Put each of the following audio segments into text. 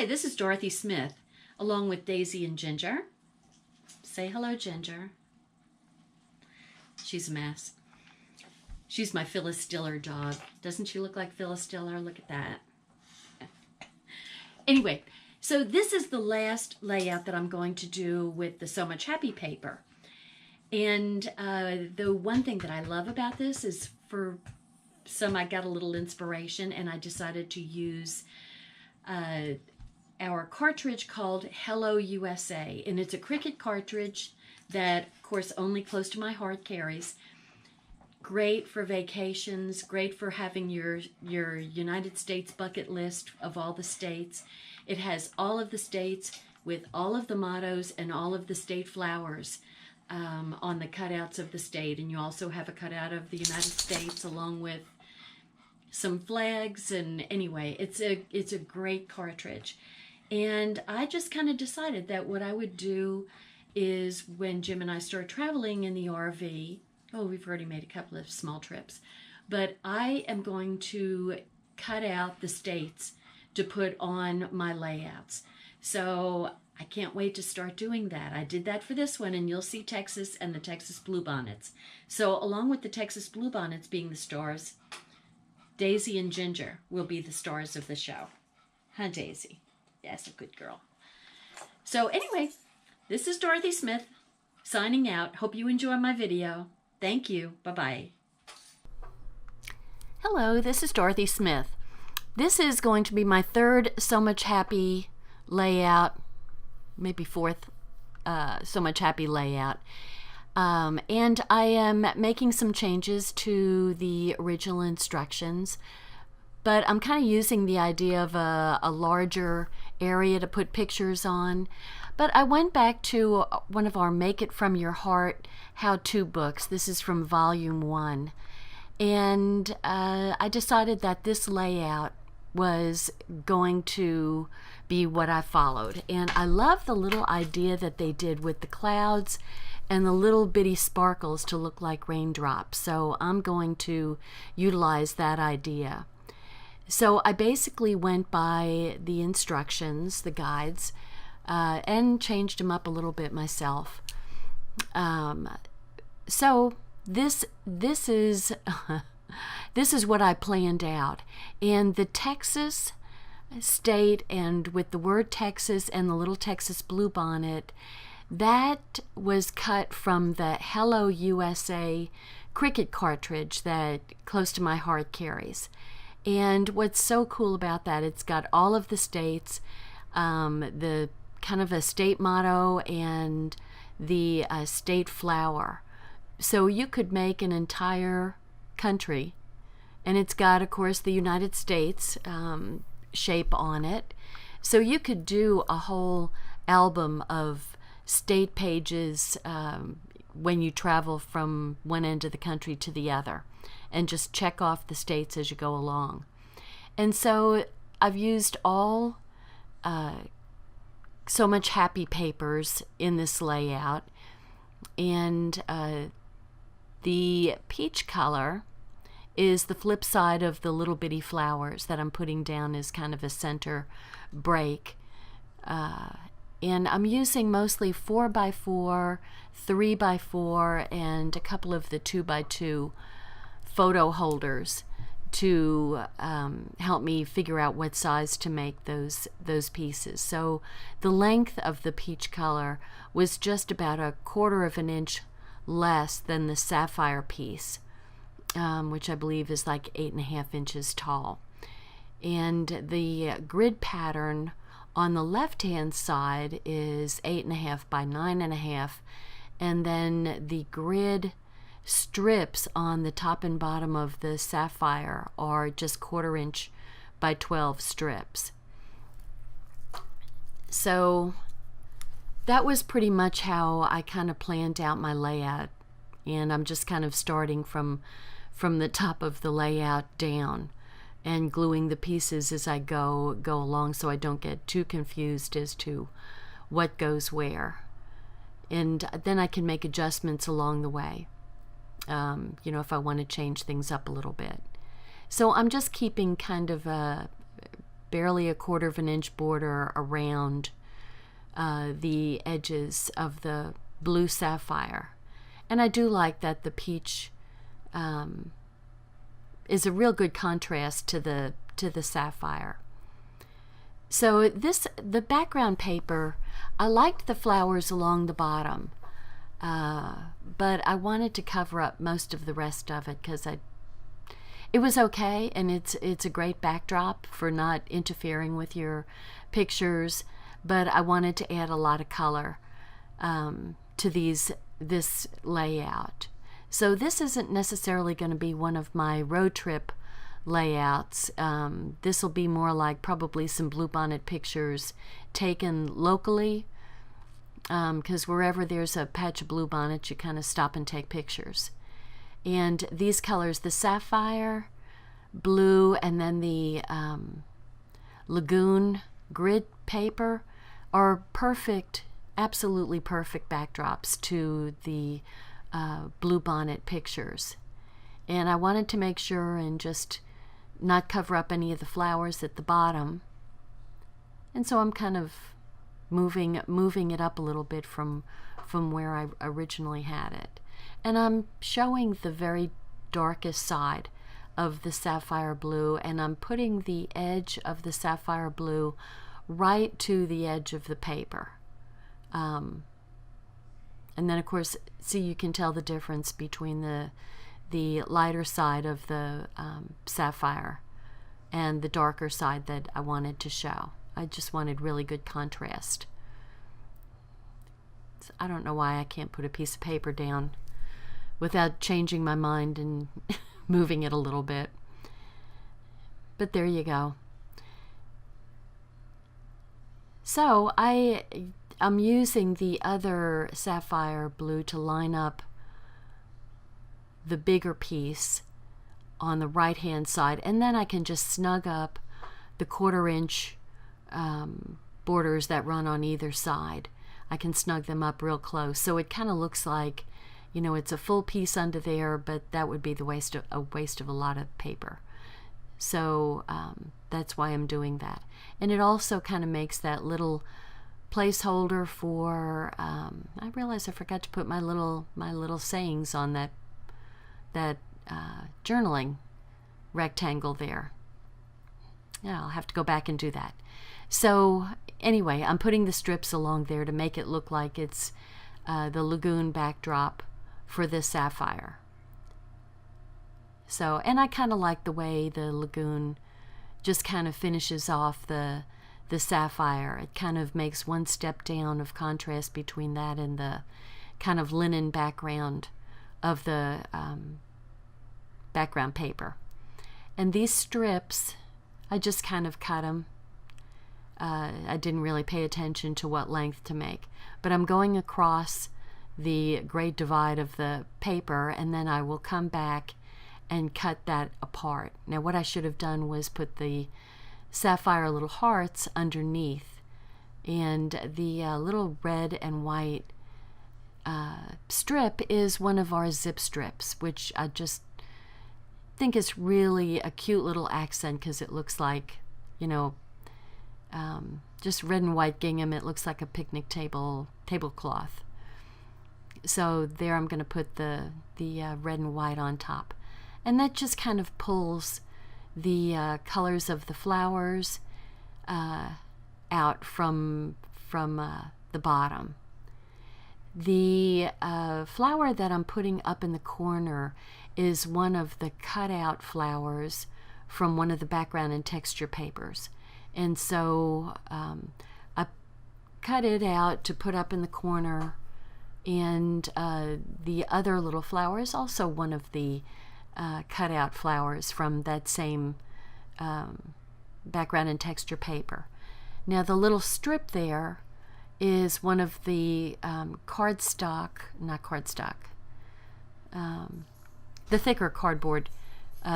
Hi, this is Dorothy Smith, along with Daisy and Ginger. Say hello, Ginger. She's a mess. She's my Phyllis Diller dog. Doesn't she look like Phyllis Diller? Look at that. Anyway, so this is the last layout that I'm going to do with the So Much Happy paper. And the one thing that I love about this is for some I got a little inspiration and I decided to use our cartridge called Hello USA. And it's a Cricut cartridge that, of course, only Close to My Heart carries. Great for vacations, great for having your United States bucket list of all the states. It has all of the states with all of the mottos and all of the state flowers on the cutouts of the state. And you also have a cutout of the United States along with some flags. And anyway, it's a great cartridge. And I just kind of decided that what I would do is when Jim and I start traveling in the RV, oh, we've already made a couple of small trips, but I am going to cut out the states to put on my layouts. So I can't wait to start doing that. I did that for this one, and you'll see Texas and the Texas Bluebonnets. So along with the Texas Bluebonnets being the stars, Daisy and Ginger will be the stars of the show. Huh, Daisy? Yes, a good girl. So anyway, this is Dorothy Smith signing out. Hope you enjoy my video. Thank you. Bye-bye. Hello, this is Dorothy Smith. This is going to be my third So Much Happy layout, maybe fourth So Much Happy layout. And I am making some changes to the original instructions, but I'm kind of using the idea of a larger area to put pictures on. But I went back to one of our Make It From Your Heart how-to books. This is from volume 1. And I decided that this layout was going to be what I followed. And I love the little idea that they did with the clouds and the little bitty sparkles to look like raindrops. So I'm going to utilize that idea. So I basically went by the instructions, the guides, and changed them up a little bit myself. So this is this is what I planned out. And the Texas state, and with the word Texas and the little Texas bluebonnet, that was cut from the Hello USA Cricut cartridge that Close to My Heart carries. And what's so cool about that, it's got all of the states, the kind of a state motto and the state flower. So you could make an entire country, and it's got, of course, the United States shape on it. So you could do a whole album of state pages when you travel from one end of the country to the other, and just check off the states as you go along. And so I've used all So Much Happy papers in this layout, and the peach color is the flip side of the little bitty flowers that I'm putting down as kind of a center break. And I'm using mostly 4x4, 3x4, and a couple of the 2x2 photo holders to help me figure out what size to make those pieces. So the length of the peach color was just about 1/4 of an inch less than the sapphire piece, which I believe is like 8.5 inches tall. And the grid pattern on the left-hand side is 8.5 by 9.5, and then the grid strips on the top and bottom of the sapphire are just 1/4 inch by 12 strips. So that was pretty much how I kind of planned out my layout, and I'm just kind of starting from the top of the layout down and gluing the pieces as I go along, so I don't get too confused as to what goes where. And then I can make adjustments along the way, you know, if I want to change things up a little bit. So I'm just keeping kind of barely a 1/4 of an inch border around the edges of the blue sapphire. And I do like that the peach is a real good contrast to the sapphire. So the background paper, I liked the flowers along the bottom, but I wanted to cover up most of the rest of it because it was okay, and it's a great backdrop for not interfering with your pictures, but I wanted to add a lot of color to this layout. So this isn't necessarily going to be one of my road trip layouts. This will be more like probably some bluebonnet pictures taken locally, because wherever there's a patch of bluebonnet, you kind of stop and take pictures. And these colors, the sapphire blue and then the Lagoon grid paper, are perfect, absolutely perfect backdrops to the bluebonnet pictures. And I wanted to make sure and just not cover up any of the flowers at the bottom. And so I'm kind of moving it up a little bit from where I originally had it. And I'm showing the very darkest side of the sapphire blue, and I'm putting the edge of the sapphire blue right to the edge of the paper. And then of course, see, you can tell the difference between the lighter side of the sapphire and the darker side that I wanted to show. I just wanted really good contrast. So I don't know why I can't put a piece of paper down without changing my mind and moving it a little bit. But there you go. So I'm using the other sapphire blue to line up the bigger piece on the right hand side, and then I can just snug up the 1/4 inch borders that run on either side. I can snug them up real close, so it kind of looks like, you know, it's a full piece under there, but that would be a waste of a lot of paper. So that's why I'm doing that. And it also kind of makes that little placeholder for I realized I forgot to put my little sayings on that journaling rectangle there. Yeah, I'll have to go back and do that. So anyway, I'm putting the strips along there to make it look like it's the Lagoon backdrop for this sapphire. So, and I kind of like the way the Lagoon just kind of finishes off the sapphire. It kind of makes one step down of contrast between that and the kind of linen background of the background paper. And these strips, I just kind of cut them. I didn't really pay attention to what length to make, but I'm going across the great divide of the paper, and then I will come back and cut that apart. Now what I should have done was put the sapphire little hearts underneath, and the little red and white strip is one of our zip strips, which I just think is really a cute little accent because it looks like, you know, just red and white gingham. It looks like a picnic tablecloth. So there I'm going to put the red and white on top, and that just kind of pulls the colors of the flowers out from the bottom. The flower that I'm putting up in the corner is one of the cutout flowers from one of the background and texture papers. And so I cut it out to put up in the corner, and the other little flower is also one of the cutout flowers from that same background and texture paper. Now the little strip there is one of the the thicker cardboard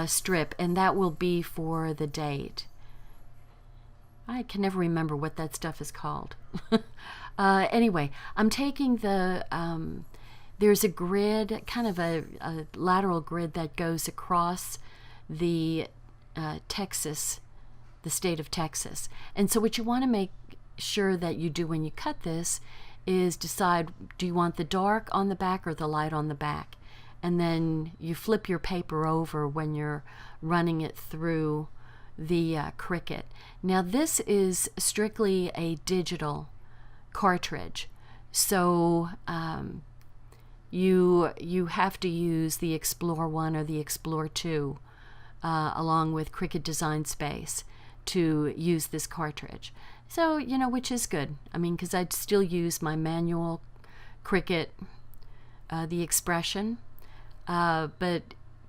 strip, and that will be for the date. I can never remember what that stuff is called. Anyway, I'm taking there's a grid, kind of a lateral grid that goes across the the state of Texas. And so what you want to make sure that you do when you cut this is decide, do you want the dark on the back or the light on the back? And then you flip your paper over when you're running it through the Cricut. Now this is strictly a digital cartridge, so you have to use the Explore 1 or the Explore 2 along with Cricut Design Space to use this cartridge. So, you know, which is good. I mean, because I'd still use my manual Cricut, the Expression, but,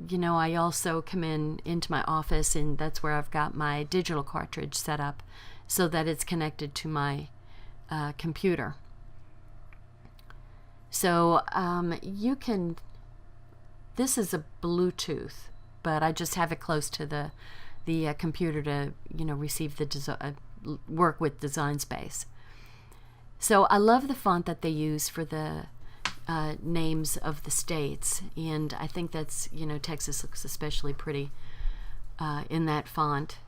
you know, I also come into my office, and that's where I've got my digital cartridge set up so that it's connected to my computer. So you can, this is a Bluetooth, but I just have it close to the computer to, you know, receive the work with Design Space. So I love the font that they use for the names of the states, and I think that's, you know, Texas looks especially pretty in that font.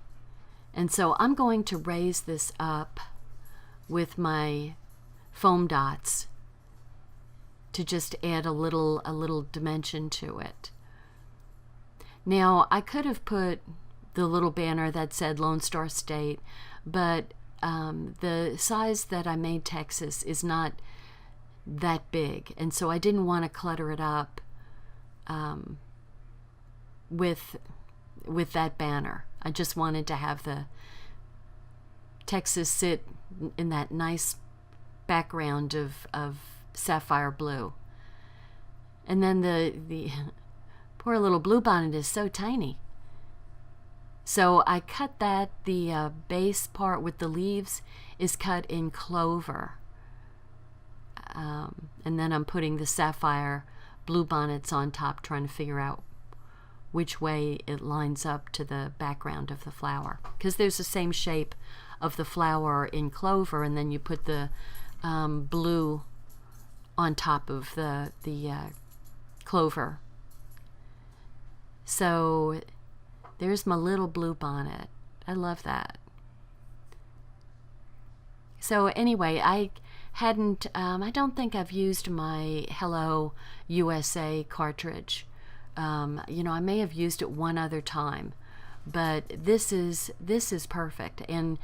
And so I'm going to raise this up with my foam dots to just add a little dimension to it. Now I could have put the little banner that said Lone Star State, but the size that I made Texas is not that big, and so I didn't want to clutter it up with that banner. I just wanted to have the Texas sit in that nice background of sapphire blue. And then the poor little blue bonnet is so tiny. So I cut that, the base part with the leaves is cut in clover. And then I'm putting the sapphire blue bonnets on top, trying to figure out which way it lines up to the background of the flower. Because there's the same shape of the flower in clover, and then you put the blue on top of the clover. So there's my little blue bonnet. I love that. So anyway, I hadn't, I don't think I've used my Hello USA cartridge. You know, I may have used it one other time, but this is perfect. And,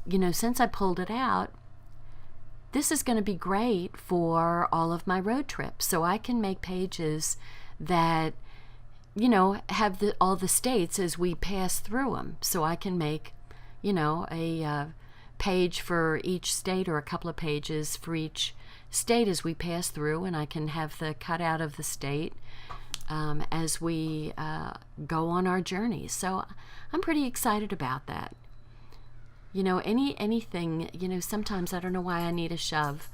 you know, since I pulled it out, this is going to be great for all of my road trips. So I can make pages that, you know, have all the states as we pass through them. So I can make, you know, a page for each state, or a couple of pages for each state as we pass through, and I can have the cutout of the state as we go on our journeys. So I'm pretty excited about that. You know, anything, you know, sometimes I don't know why I need a shove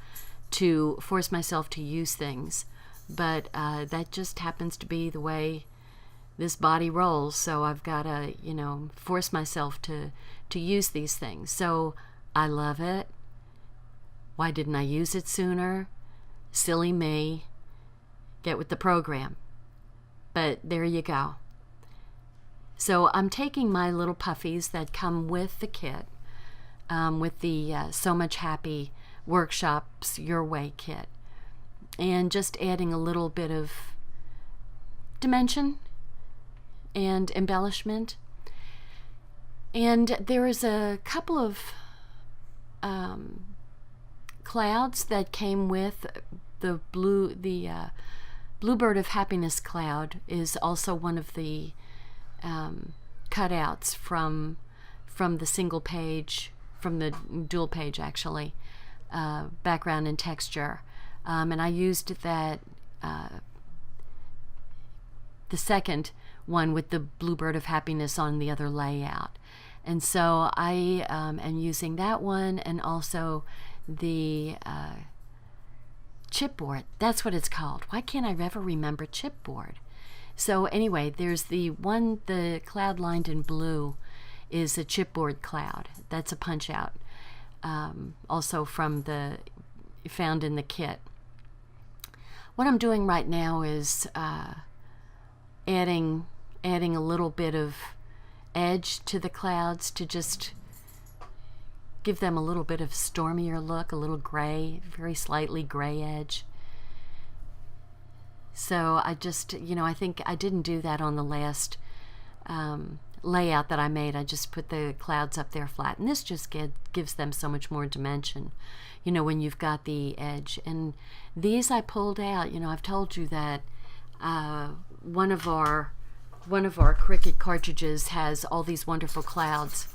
to force myself to use things, but that just happens to be the way this body rolls. So I've got to, you know, force myself to use these things. So I love it. Why didn't I use it sooner? Silly me. Get with the program. But there you go. So I'm taking my little Puffys that come with the kit, with the So Much Happy Workshops Your Way kit, and just adding a little bit of dimension and embellishment. And there is a couple of clouds that came with the Bluebird of Happiness cloud is also one of the cutouts from the single page, from the dual page actually, background and texture, and I used that the second one with the Bluebird of Happiness on the other layout. And so I am using that one, and also the chipboard. That's what it's called. Why can't I ever remember chipboard? So anyway, there's the one, the cloud lined in blue is a chipboard cloud. That's a punch out, also from found in the kit. What I'm doing right now is adding a little bit of edge to the clouds to just give them a little bit of stormier look, a little gray, very slightly gray edge. So I just, I think I didn't do that on the last layout that I made. I just put the clouds up there flat, and this just gives them so much more dimension, when you've got the edge. And these I pulled out. I've told you that one of our Cricut cartridges has all these wonderful clouds,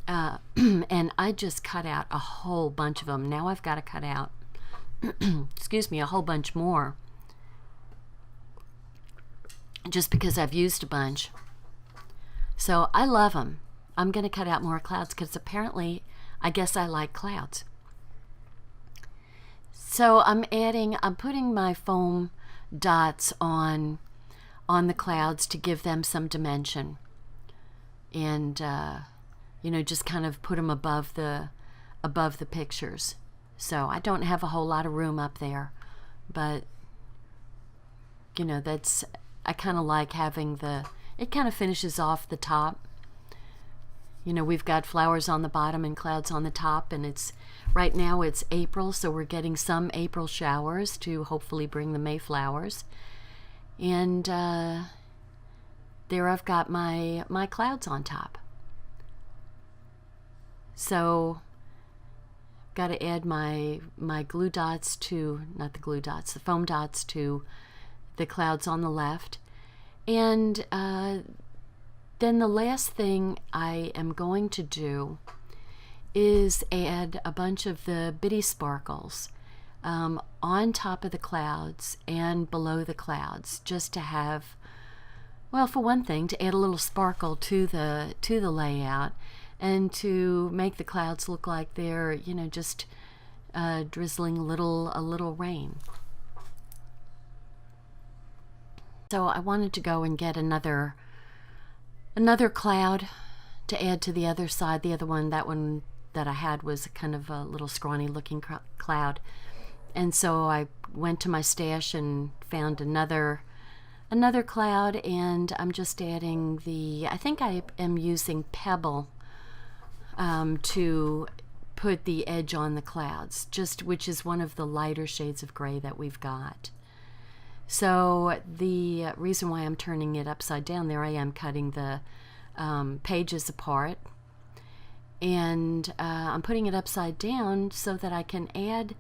and I just cut out a whole bunch of them. Now I've got to cut out excuse me, a whole bunch more, just because I've used a bunch. So I love them. I'm going to cut out more clouds because apparently I guess I like clouds. So I'm putting my foam dots on the clouds to give them some dimension, and just kind of put them above the pictures. So I don't have a whole lot of room up there, but I kind of like having it kind of finishes off the top. We've got flowers on the bottom and clouds on the top, and right now it's April, so we're getting some April showers to hopefully bring the May flowers. And there I've got my clouds on top. So got to add my glue dots to, not the glue dots, the foam dots to the clouds on the left. And then the last thing I am going to do is add a bunch of the bitty sparkles on top of the clouds and below the clouds, just to have, well, for one thing, to add a little sparkle to the layout, and to make the clouds look like they're just drizzling a little rain. So I wanted to go and get another cloud to add to the other side. The other one, that one that I had, was kind of a little scrawny looking cloud. And so I went to my stash and found another cloud, and I'm just adding I think I am using Pebble to put the edge on the clouds, which is one of the lighter shades of gray that we've got. So the reason why I'm turning it upside down, there I am cutting the pages apart, and I'm putting it upside down so that I can add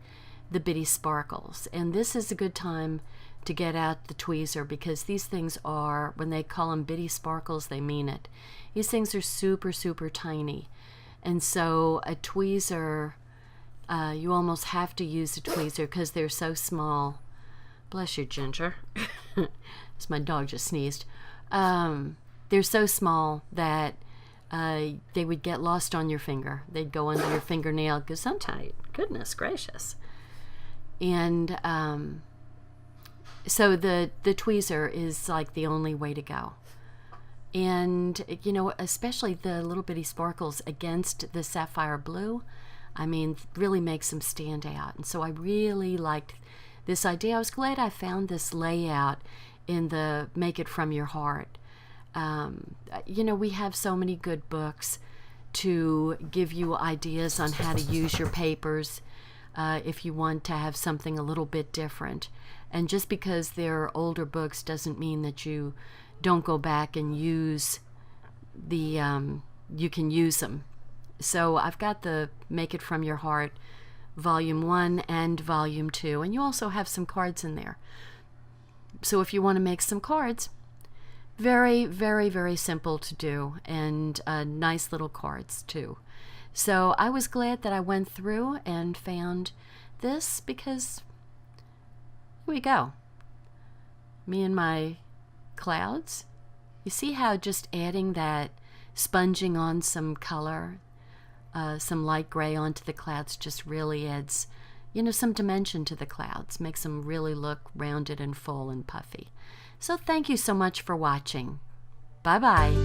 the bitty sparkles. And this is a good time to get out the tweezer, because these things are, when they call them bitty sparkles, they mean it. These things are super, super tiny. And so a tweezer, you almost have to use a tweezer because they're so small. Bless you, Ginger. As my dog just sneezed. They're so small that they would get lost on your finger. They'd go under your fingernail because I'm tight. Goodness gracious. And so the tweezer is like the only way to go. And especially the little bitty sparkles against the sapphire blue, really makes them stand out. And so I really liked this idea. I was glad I found this layout in the Make It From Your Heart. We have so many good books to give you ideas on how to use your papers if you want to have something a little bit different. And just because they're older books doesn't mean that you don't go back and use you can use them. So I've got the Make It From Your Heart Volume 1 and Volume 2, and you also have some cards in there. So if you want to make some cards, very, very, very simple to do, and nice little cards too. So I was glad that I went through and found this, because here we go. Me and my clouds. You see how just adding that, sponging on some color, some light gray onto the clouds, just really adds, some dimension to the clouds, makes them really look rounded and full and puffy. So thank you so much for watching. Bye-bye.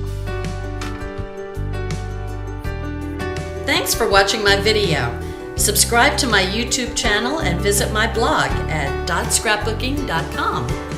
Thanks for watching my video. Subscribe to my YouTube channel and visit my blog at .scrapbooking.com.